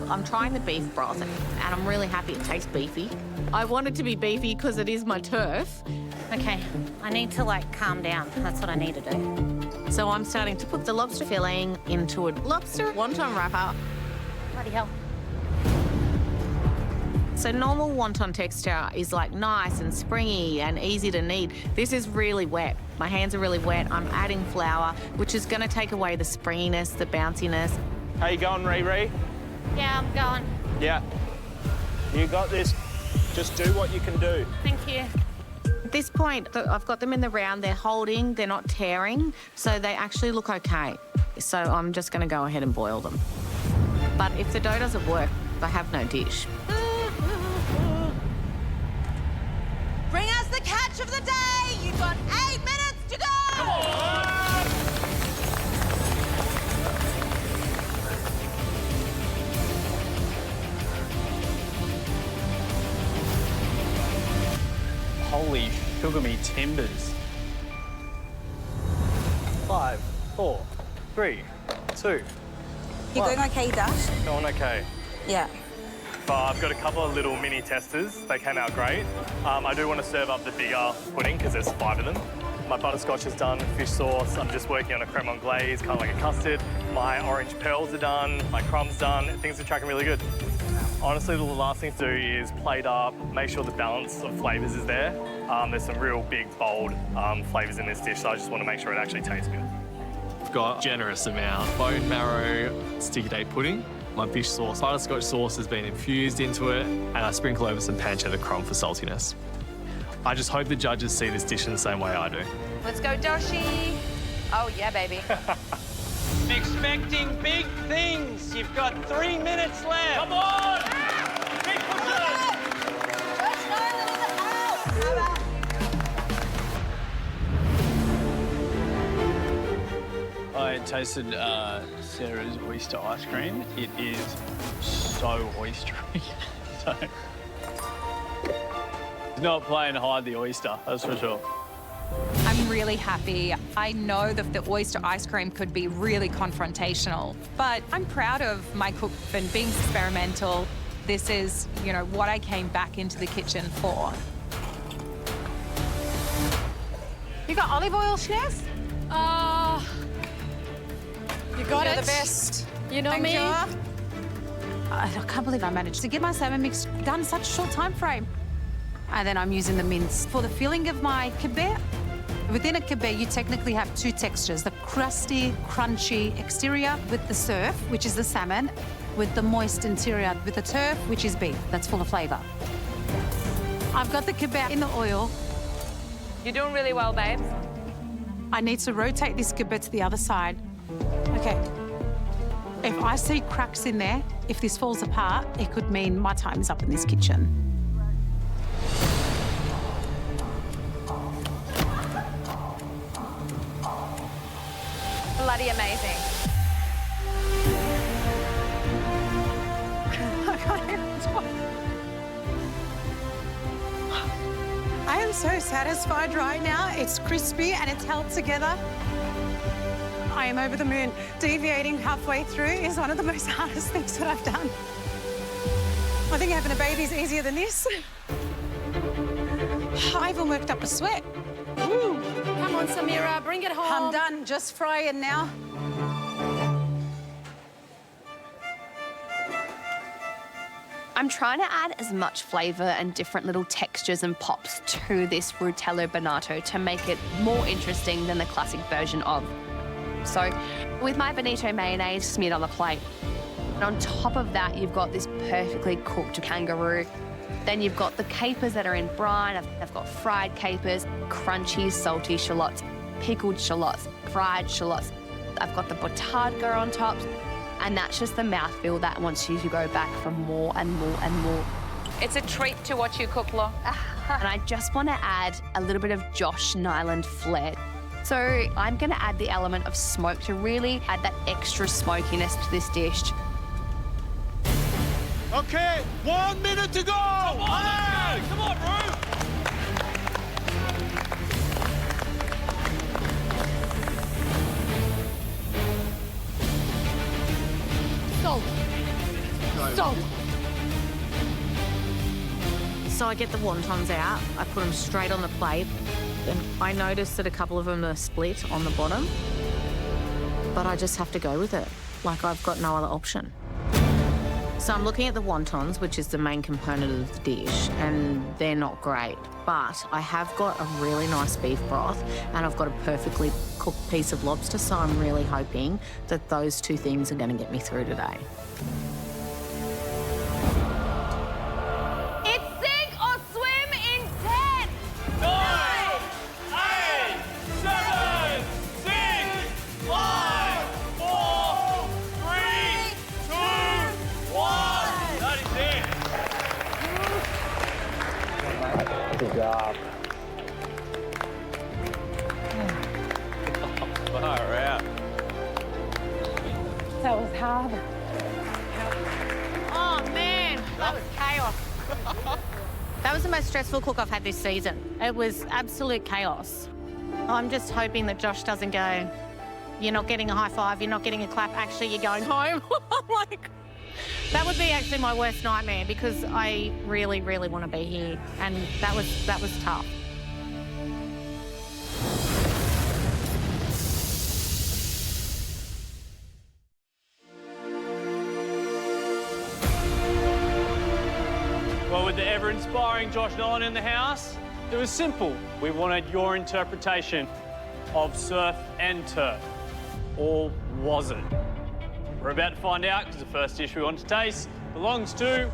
I'm trying the beef broth and I'm really happy it tastes beefy. I want it to be beefy because it is my turf. Okay, I need to, like, calm down. That's what I need to do. So I'm starting to put the lobster filling into a lobster wonton wrapper. Bloody hell. So normal wonton texture is like nice and springy and easy to knead. This is really wet. My hands are really wet. I'm adding flour, which is going to take away the springiness, the bounciness. How you going, Ree? Yeah, I'm going. Yeah. You got this. Just do what you can do. Thank you. At this point, I've got them in the round. They're holding, they're not tearing, so they actually look okay. So I'm just going to go ahead and boil them. But if the dough doesn't work, I have no dish. Bring us the catch of the day. You've got 8 minutes to go. Come on. Holy sugar me timbers. 5, 4, 3, 2. You going okay, Dash? Going okay. Yeah. I've got a couple of little mini testers. They came out great. I do want to serve up the bigger pudding because there's 5 of them. My butterscotch is done, fish sauce. I'm just working on a creme anglaise, kind of like a custard. My orange pearls are done, my crumb's done. Things are tracking really good. Honestly, the last thing to do is plate up, make sure the balance of flavours is there. There's some real big, bold flavours in this dish, so I just want to make sure it actually tastes good. Got a generous amount. Bone marrow sticky date pudding. My fish sauce, butterscotch sauce has been infused into it, and I sprinkle over some pancetta crumb for saltiness. I just hope the judges see this dish in the same way I do. Let's go, Doshi. Oh, yeah, baby. Expecting big things. You've got 3 minutes left. Come on! Big I tasted Sarah's oyster ice cream. It is so oystery. So, it's not playing hide the oyster, that's for sure. I'm really happy. I know that the oyster ice cream could be really confrontational, but I'm proud of my cook for being experimental. This is, you know, what I came back into the kitchen for. You got olive oil, Shnez? You got You're it. the best. You know Thank me. you. I can't believe I managed to get my salmon mix done in such a short time frame. And then I'm using the mince for the filling of my kibbe. Within a kibbe, you technically have 2 textures, the crusty, crunchy exterior with the surf, which is the salmon, with the moist interior with the turf, which is beef. That's full of flavour. I've got the kibbe in the oil. You're doing really well, babes. I need to rotate this kibbe to the other side. Okay. If I see cracks in there, if this falls apart, it could mean my time is up in this kitchen. Bloody amazing. I am so satisfied right now. It's crispy and it's held together. I am over the moon. Deviating halfway through is one of the most hardest things that I've done. I think having a baby is easier than this. I even worked up a sweat. Woo. Come on, Samira, bring it home. I'm done, just frying now. I'm trying to add as much flavour and different little textures and pops to this Rutello Bonito to make it more interesting than the classic version of. So with my bonito mayonnaise smeared on the plate, and on top of that, you've got this perfectly cooked kangaroo. Then you've got the capers that are in brine. I've got fried capers, crunchy, salty shallots, pickled shallots, fried shallots. I've got the botarga on top. And that's just the mouthfeel that wants you to go back for more and more and more. It's a treat to watch you cook, Lo. And I just want to add a little bit of Josh Nyland flair. So I'm going to add the element of smoke to really add that extra smokiness to this dish. Okay, 1 minute to go! Come on, come on, bro! Salt. Salt. So I get the wontons out, I put them straight on the plate, and I notice that a couple of them are split on the bottom, but I just have to go with it. Like, I've got no other option. So I'm looking at the wontons, which is the main component of the dish, and they're not great. But I have got a really nice beef broth, and I've got a perfectly cooked piece of lobster, so I'm really hoping that those two things are going to get me through today. It's sink or swim in 10, 9, 8, 7, 6, 5, 4, 3, 2, 1. That is it. Good job. Far out. That was hard. Oh, man, that was chaos. That was the most stressful cook I've had this season. It was absolute chaos. I'm just hoping that Josh doesn't go, you're not getting a high five, you're not getting a clap, actually you're going home. Like, that would be actually my worst nightmare, because I really, really want to be here, and that was tough. Well, with the ever-inspiring Josh Nolan in the house, it was simple. We wanted your interpretation of surf and turf. Or was it? We're about to find out, because the first dish we want to taste belongs to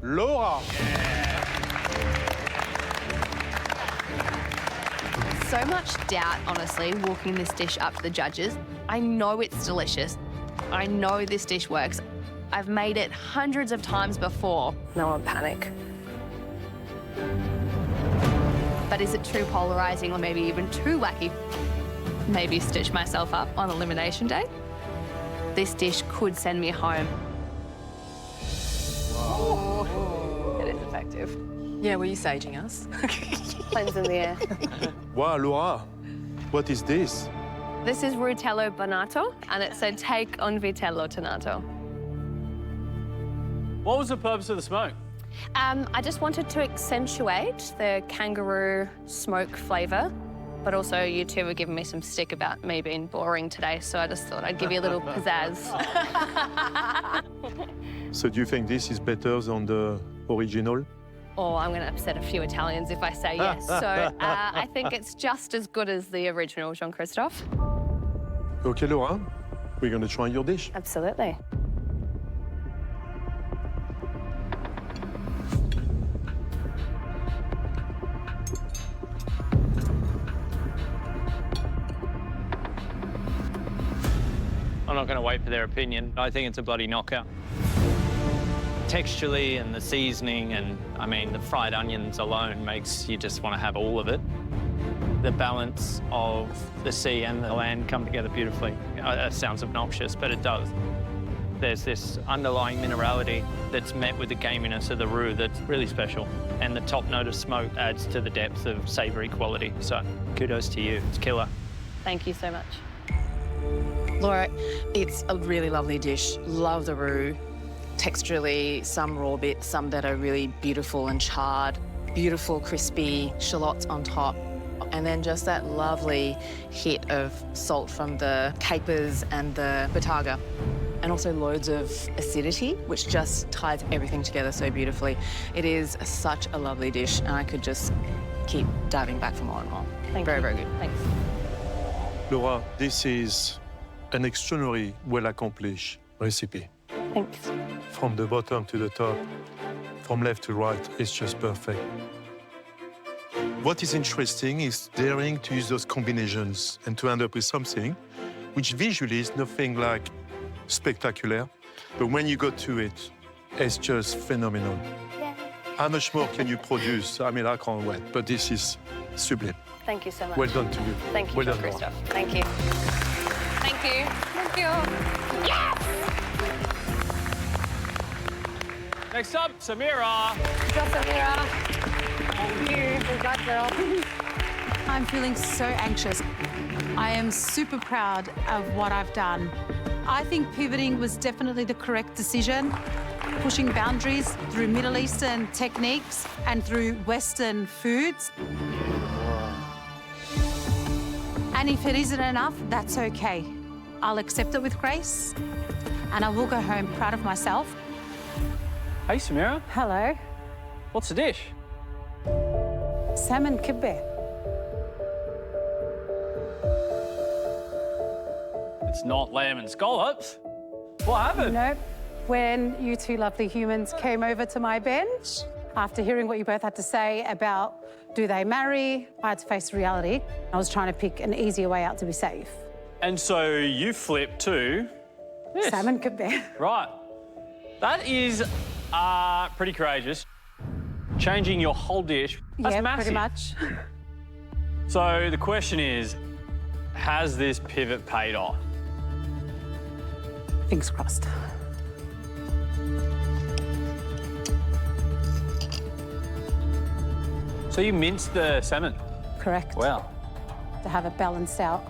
Laura. So much doubt, honestly, walking this dish up to the judges. I know it's delicious. I know this dish works. I've made it hundreds of times before. No one panic. But is it too polarizing or maybe even too wacky? Maybe stitch myself up on elimination day? This dish could send me home. Whoa. It is effective. Yeah, were you saging us? Planes in the air. Wow, Laura, what is this? This is Rutello Bonito, and it's a take on Vitello Tonato. What was the purpose of the smoke? I just wanted to accentuate the kangaroo smoke flavour, but also you two were giving me some stick about me being boring today, so I just thought I'd give you a little pizzazz. So do you think this is better than the original? Oh, I'm going to upset a few Italians if I say yes. So I think it's just as good as the original, Jean-Christophe. Okay, Laura, we're going to try your dish. Absolutely. I'm not going to wait for their opinion. I think it's a bloody knockout. Texturally and the seasoning and, I mean, the fried onions alone makes you just want to have all of it. The balance of the sea and the land come together beautifully. It sounds obnoxious, but it does. There's this underlying minerality that's met with the gaminess of the roux that's really special. And the top note of smoke adds to the depth of savoury quality. So kudos to you. It's killer. Thank you so much. Laura, it's a really lovely dish. Love the roux. Texturally, some raw bits, some that are really beautiful and charred. Beautiful, crispy shallots on top. And then just that lovely hit of salt from the capers and the botarga. and also loads of acidity, which just ties everything together so beautifully. It is such a lovely dish, and I could just keep diving back for more and more. Very, very good. Thanks. Laura, this is an extraordinarily well-accomplished recipe. Thanks. From the bottom to the top, from left to right, it's just perfect. What is interesting is daring to use those combinations and to end up with something which visually is nothing like spectacular, but when you go to it, it's just phenomenal. Yeah. How much more can you produce? I mean, I can't wait, but this is sublime. Thank you so much. Well done to you. Thank you, well done, Christoph. Laura. Thank you. Thank you. Thank you. Yes! Next up, Samira. Good job, Samira. Thank you. Good job, girl. I'm feeling so anxious. I am super proud of what I've done. I think pivoting was definitely the correct decision. Pushing boundaries through Middle Eastern techniques and through Western foods. And if it isn't enough, that's okay. I'll accept it with grace, and I will go home proud of myself. Hey, Samira. Hello. What's the dish? Salmon kibbeh. It's not lamb and scallops. What happened? Nope. When you two lovely humans came over to my bench, after hearing what you both had to say about do they marry, I had to face reality. I was trying to pick an easier way out to be safe. And so you flipped to this. Salmon kibbeh. Right. That is pretty courageous. Changing your whole dish. That's Yeah, massive. pretty much. So the question is, has this pivot paid off? Fingers crossed. So you minced the salmon? Correct. Wow. To have it balanced out.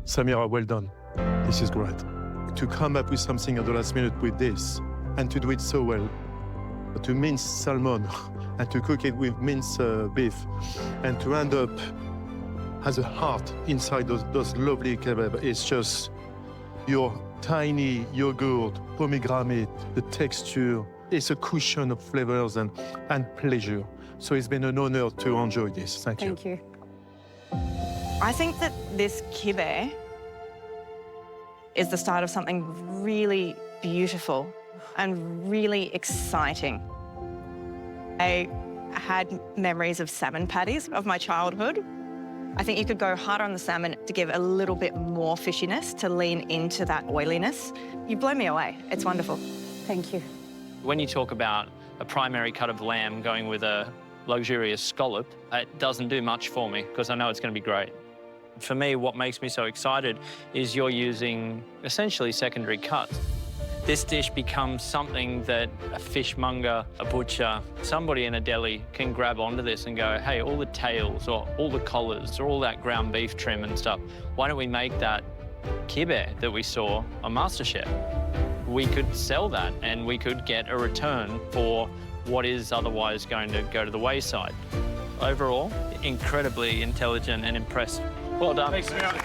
Samira, well done. This is great. To come up with something at the last minute with this, and to do it so well, to mince salmon, and to cook it with minced beef, and to end up as a heart inside those lovely kebab, it's just your tiny yogurt, pomegranate, the texture. It's a cushion of flavors and pleasure. So it's been an honor to enjoy this. Thank you. Thank you. I think that this kibbeh is the start of something really beautiful and really exciting. I had memories of salmon patties of my childhood. I think you could go harder on the salmon to give a little bit more fishiness, to lean into that oiliness. You blow me away. It's wonderful. Thank you. When you talk about a primary cut of lamb going with a luxurious scallop, it doesn't do much for me because I know it's going to be great. For me, what makes me so excited is you're using essentially secondary cuts. This dish becomes something that a fishmonger, a butcher, somebody in a deli can grab onto this and go, hey, all the tails or all the collars or all that ground beef trim and stuff, why don't we make that kibbeh that we saw on MasterChef? We could sell that and we could get a return for what is otherwise going to go to the wayside. Overall, incredibly intelligent and impressed. Well done. Thanks, Samira.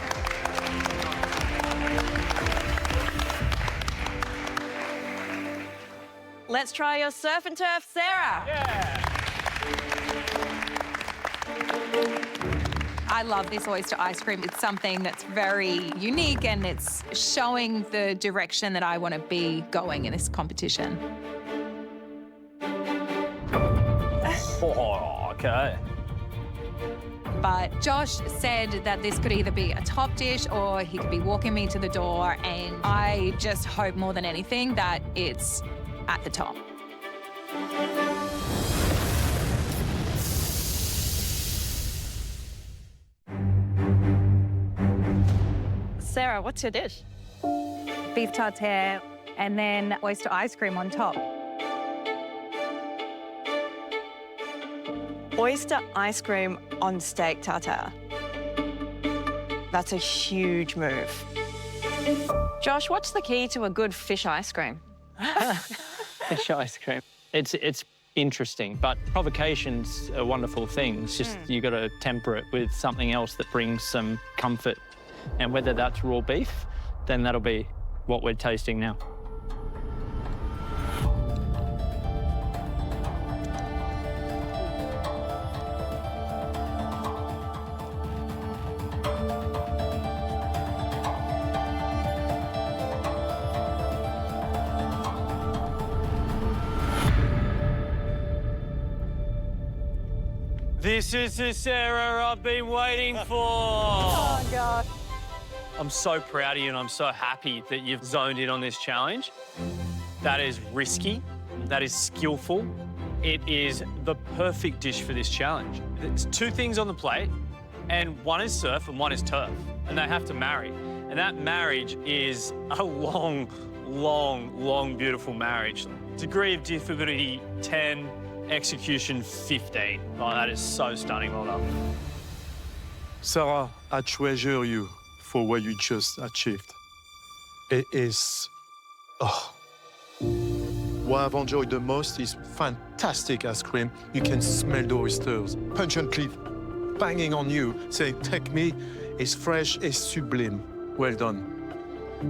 Let's try your surf and turf, Sarah. I love this oyster ice cream. It's something that's very unique and it's showing the direction that I want to be going in this competition. Oh, okay. But Josh said that this could either be a top dish or he could be walking me to the door, and I just hope more than anything that it's at the top. Sarah, what's your dish? Beef tartare and then oyster ice cream on top. Oyster ice cream on steak tartare. That's a huge move. Josh, what's the key to a good fish ice cream? Fish ice cream. It's interesting, but provocation's a wonderful thing. It's just you got to temper it with something else that brings some comfort. And whether that's raw beef, then that'll be what we're tasting now. This is the Sarah I've been waiting for. Oh, God. I'm so proud of you and I'm so happy that you've zoned in on this challenge. That is risky, that is skillful. It is the perfect dish for this challenge. It's two things on the plate, and one is surf and one is turf, and they have to marry. And that marriage is a long, beautiful marriage. Degree of difficulty, 10, execution, 15. Oh, that is so stunning, well done. Sarah, I treasure you for what you just achieved. It is... Oh. What I've enjoyed the most is fantastic ice cream. You can smell the oysters. Punch and clip, banging on you, saying, take me. It's fresh, it's sublime. Well done.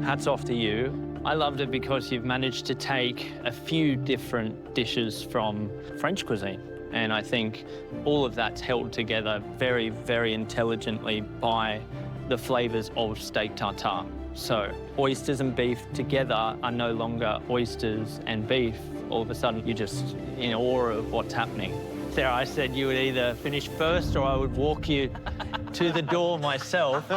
Hats off to you. I loved it because you've managed to take a few different dishes from French cuisine. And I think all of that's held together very, very intelligently by the flavours of steak tartare. So oysters and beef together are no longer oysters and beef. All of a sudden, you're just in awe of what's happening. Sarah, I said you would either finish first or I would walk you to the door myself.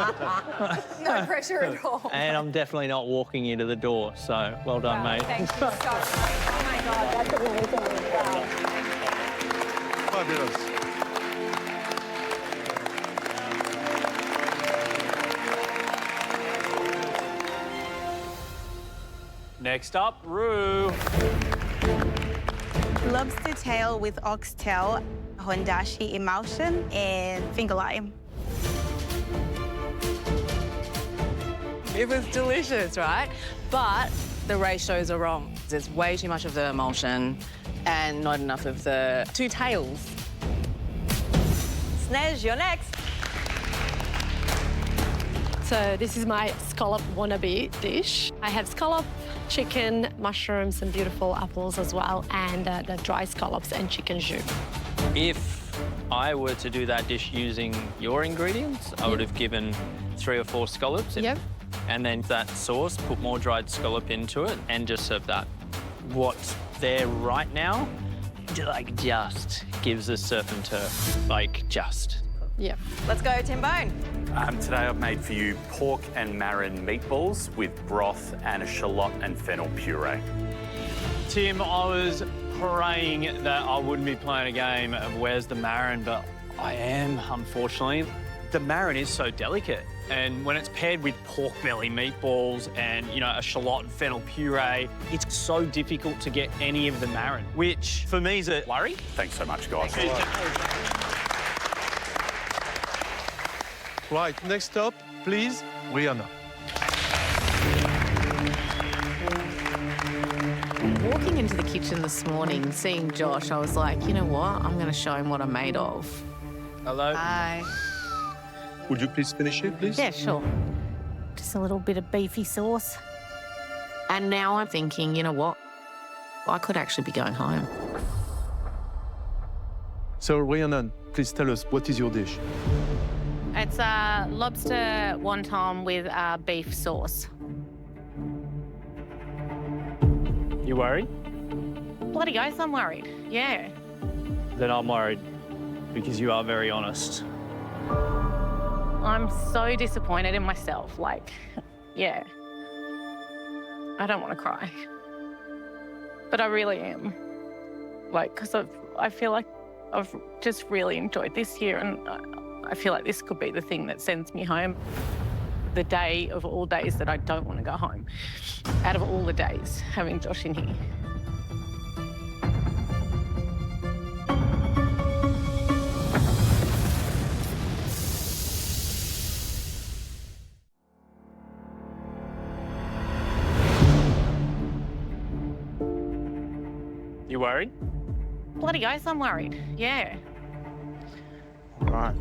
No pressure at all. And I'm definitely not walking you to the door, so well done, mate. Thank you so much. Oh, my God, that's amazing. Wow. Fabulous. Next up, Rue. Lobster tail with oxtail, hondashi emulsion, and finger lime. It was delicious, right? But the ratios are wrong. There's way too much of the emulsion and not enough of the two tails. Snez, you're next. So this is my scallop wannabe dish. I have scallop, chicken, mushrooms, and beautiful apples as well, and the dry scallops and chicken jus. If I were to do that dish using your ingredients, I would have given 3 or 4 scallops. Yep. And then that sauce, put more dried scallop into it and just serve that. What's there right now, just gives us surf and turf, just. Yeah. Let's go, Tim Bone. Today I've made for you pork and marron meatballs with broth and a shallot and fennel puree. Tim, I was praying that I wouldn't be playing a game of where's the marron, but I am, unfortunately. The marron is so delicate, and when it's paired with pork belly meatballs and, a shallot and fennel puree, it's so difficult to get any of the marron, which for me is a worry. Thanks so much, guys. Right, next up, please, Rihanna. Walking into the kitchen this morning, seeing Josh, I was like, you know what? I'm going to show him what I'm made of. Hello. Hi. Would you please finish it, please? Yeah, sure. Just a little bit of beefy sauce. And now I'm thinking, you know what? I could actually be going home. So, Rhiannon, please tell us, what is your dish? It's a lobster wonton with beef sauce. You worried? Bloody oath, I'm worried. Yeah. Then I'm worried because you are very honest. I'm so disappointed in myself. Yeah. I don't want to cry. But I really am. Because I feel like I've just really enjoyed this year, and I feel like this could be the thing that sends me home. The day of all days that I don't want to go home. Out of all the days, having Josh in here. You worried? worried? Bloody oath, I'm worried. Yeah. All right.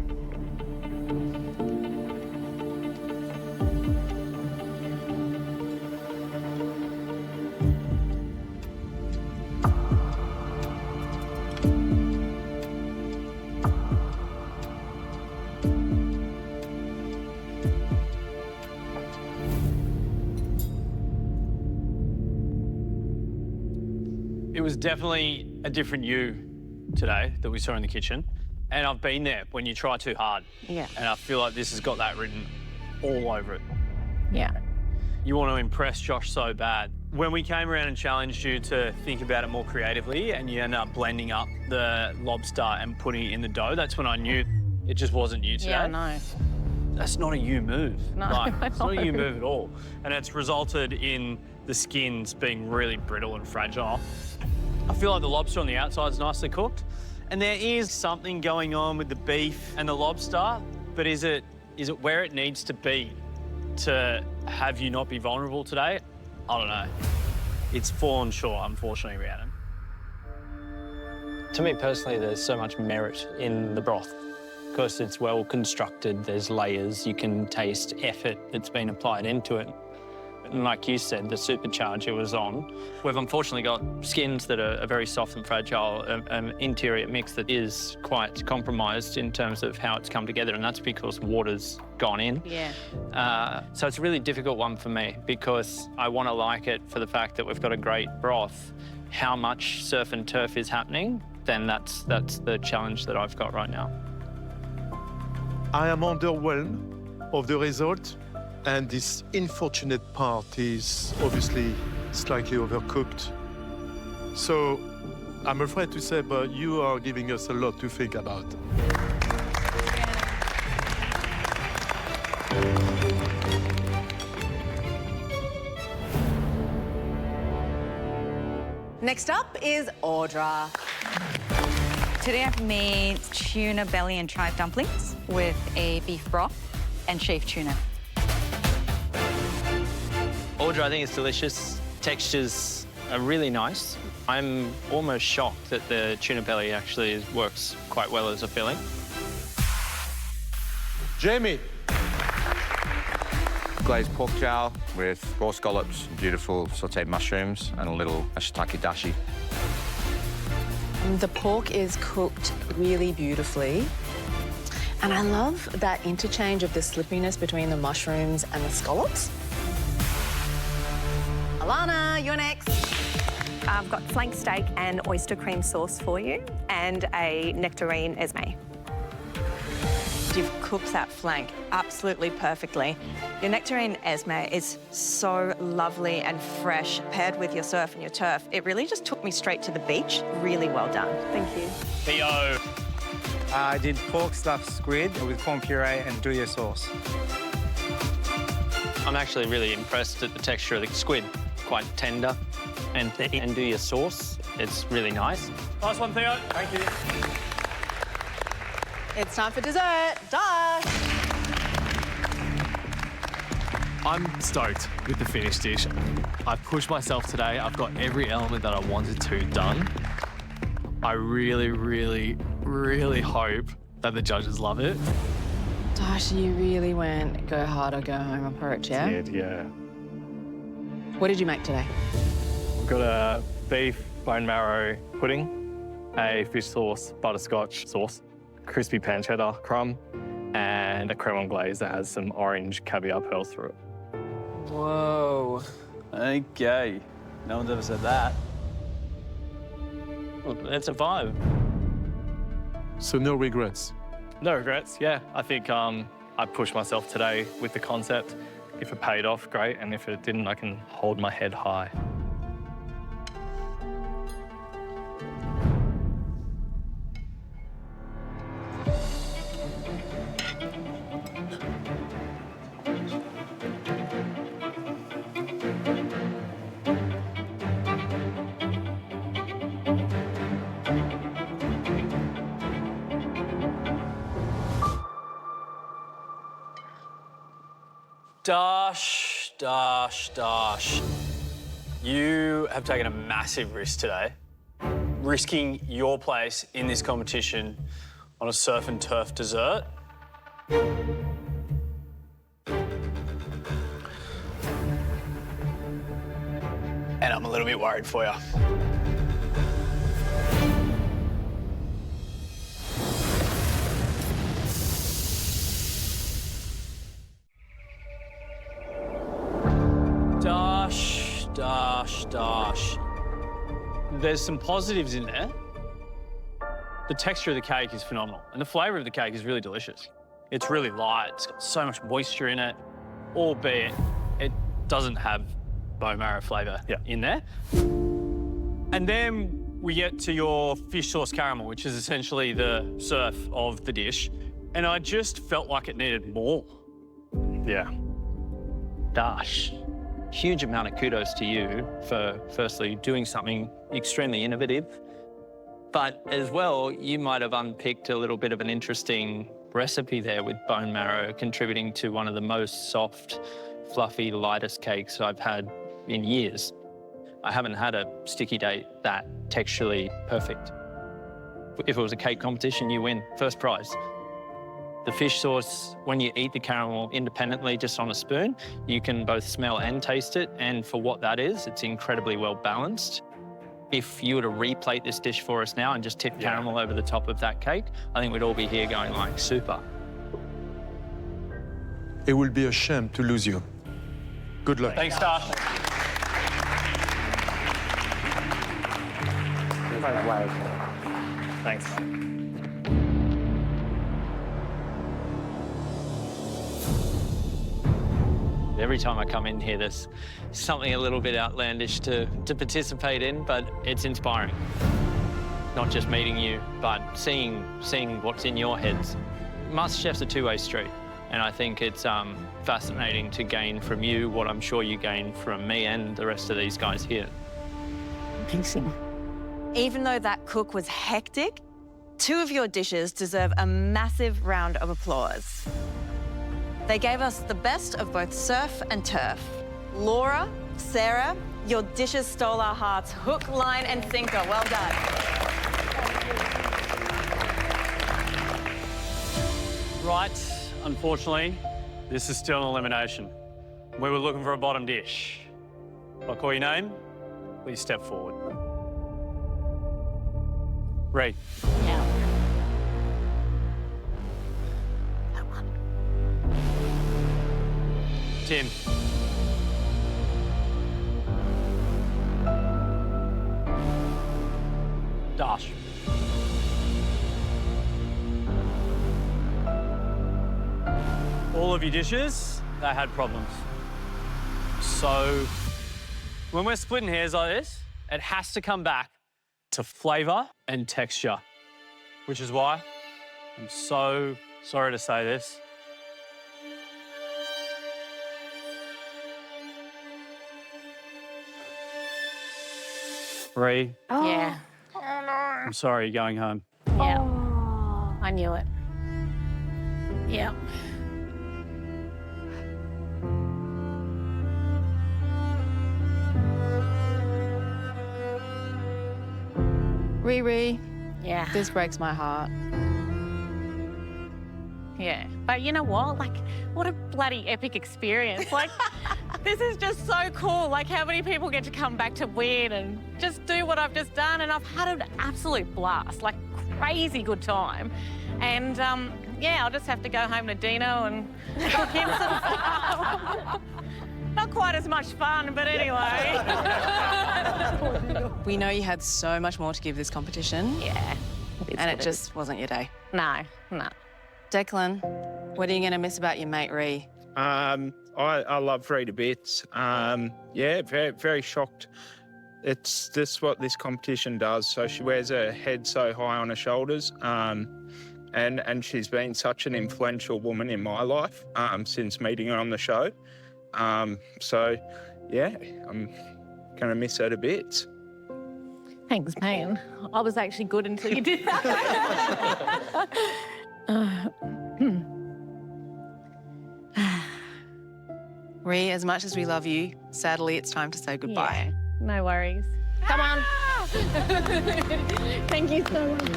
It was definitely a different you today that we saw in the kitchen. And I've been there when you try too hard. Yeah. And I feel like this has got that written all over it. Yeah. You want to impress Josh so bad. When we came around and challenged you to think about it more creatively and you end up blending up the lobster and putting it in the dough, that's when I knew it just wasn't you today. Yeah, I know. That's not a you move. No, Like, I it's not a you know. move at all. And it's resulted in the skins being really brittle and fragile. I feel like the lobster on the outside is nicely cooked. And there is something going on with the beef and the lobster, but is it where it needs to be to have you not be vulnerable today? I don't know. It's fallen short, unfortunately, Rhiannon. To me personally, there's so much merit in the broth because it's well constructed, there's layers, you can taste effort that's been applied into it. And like you said, the supercharger was on. We've unfortunately got skins that are very soft and fragile, an interior mix that is quite compromised in terms of how it's come together, and that's because water's gone in. Yeah. So it's a really difficult one for me because I want to like it for the fact that we've got a great broth. How much surf and turf is happening, then that's the challenge that I've got right now. I am underwhelmed of the result, and this unfortunate part is obviously slightly overcooked. So I'm afraid to say, but you are giving us a lot to think about. Next up is Audra. Today I've made tuna belly and chive dumplings with a beef broth and shaved tuna. Audra, I think it's delicious. Textures are really nice. I'm almost shocked that the tuna belly actually works quite well as a filling. Jamie. Glazed pork jowl with raw scallops, beautiful sautéed mushrooms, and a little shiitake dashi. The pork is cooked really beautifully. And I love that interchange of the slippiness between the mushrooms and the scallops. Alana, you're next. I've got flank steak and oyster cream sauce for you, and a nectarine esme. You've cooked that flank absolutely perfectly. Your nectarine esme is so lovely and fresh, paired with your surf and your turf. It really just took me straight to the beach. Really well done. Thank you. Theo. I did pork stuffed squid with corn puree and duya sauce. I'm actually really impressed at the texture of the squid. Quite tender, and do your sauce. It's really nice. Nice one, Theo. Thank you. It's time for dessert. Dash! I'm stoked with the finished dish. I've pushed myself today. I've got every element that I wanted to done. I really, really, really hope that the judges love it. Dash, you really went go hard or go home approach, yeah? Did, yeah. What did you make today? We've got a beef bone marrow pudding, a fish sauce butterscotch sauce, crispy pancetta crumb, and a creme anglaise that has some orange caviar pearls through it. Whoa. Okay. No one's ever said that. Well, that's a vibe. So no regrets. No regrets, yeah. I think I pushed myself today with the concept. If it paid off, great, and if it didn't, I can hold my head high. Dash, Dash, Dash. You have taken a massive risk today. risking your place in this competition on a surf and turf dessert. And I'm a little bit worried for you. Dash. There's some positives in there. The texture of the cake is phenomenal, and the flavour of the cake is really delicious. It's really light, it's got so much moisture in it, albeit it doesn't have bone marrow flavour in there. And then we get to your fish sauce caramel, which is essentially the surf of the dish, and I just felt like it needed more. Yeah. Dash. Huge amount of kudos to you for firstly doing something extremely innovative, but as well, you might have unpicked a little bit of an interesting recipe there with bone marrow contributing to one of the most soft, fluffy, lightest cakes I've had in years. I haven't had a sticky date that texturally perfect. If it was a cake competition, you win, first prize. The fish sauce, when you eat the caramel independently just on a spoon, you can both smell and taste it, and for what that is, it's incredibly well balanced. If you were to replate this dish for us now and just tip caramel over the top of that cake, I think we'd all be here going like, super. It will be a shame to lose you. Good luck. Thanks, Dash. Thanks. Every time I come in here, there's something a little bit outlandish to participate in, but it's inspiring. Not just meeting you, but seeing what's in your heads. MasterChef's a two-way street, and I think it's fascinating to gain from you what I'm sure you gain from me and the rest of these guys here. Amazing. Even though that cook was hectic, two of your dishes deserve a massive round of applause. They gave us the best of both surf and turf. Laura, Sarah, your dishes stole our hearts, hook, line, and sinker. Well done. Right, unfortunately, this is still an elimination. We were looking for a bottom dish. If I call your name, please step forward. Ray. Yeah. Tim. Dash. All of your dishes, they had problems. So when we're splitting hairs like this, it has to come back to flavour and texture, which is why I'm so sorry to say this. Bree. Oh. Yeah. I'm sorry, you're going home. Yeah. I knew it. Yeah. Riri. Yeah. This breaks my heart. Yeah. But you know what? Like, what a bloody epic experience. Like, this is just so cool. Like, how many people get to come back to win and just do what I've just done? And I've had an absolute blast, like, crazy good time. And, yeah, I'll just have to go home to Dino and cook him some stuff. Not quite as much fun, but anyway. We know you had so much more to give this competition. Yeah. And it just wasn't your day. No. Declan, what are you going to miss about your mate, Ree? I love Ree to bits. Yeah, very, very shocked. It's this what this competition does. So she wears her head so high on her shoulders. And she's been such an influential woman in my life since meeting her on the show. So, yeah, I'm going to miss her to bits. Thanks, man. I was actually good until you did that. Ree, as much as we love you, sadly, it's time to say goodbye. Yeah, no worries. Come on. Thank you so much.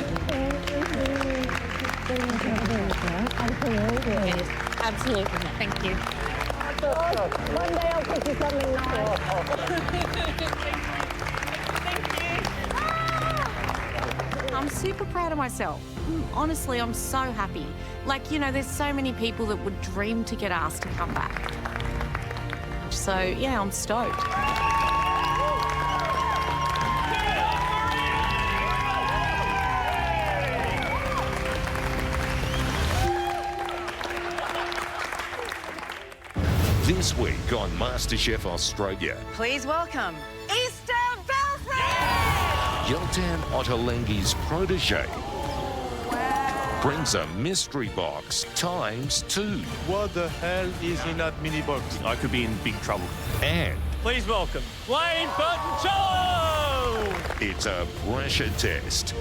Absolutely. Thank you. One day I'll cook you something nice. I'm super proud of myself. Honestly, I'm so happy. Like, you know, there's so many people that would dream to get asked to come back. So, yeah, I'm stoked. This week on MasterChef Australia, Please welcome Easter Belfry! Yeltan Ottolenghi's protege brings a mystery box ×2. What the hell is in that mini box? I could be in big trouble. And Please welcome Wayne Burton-Cho! it's a pressure test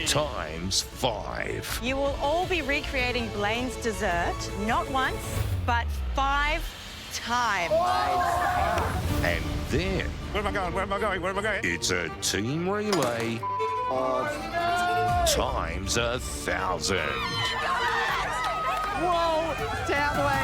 ×5. You will all be recreating Blaine's dessert, not once, but 5 times. And then Where am I going? Where am I going? Where am I going? it's a team relay ×1,000. Whoa, stay out of the way.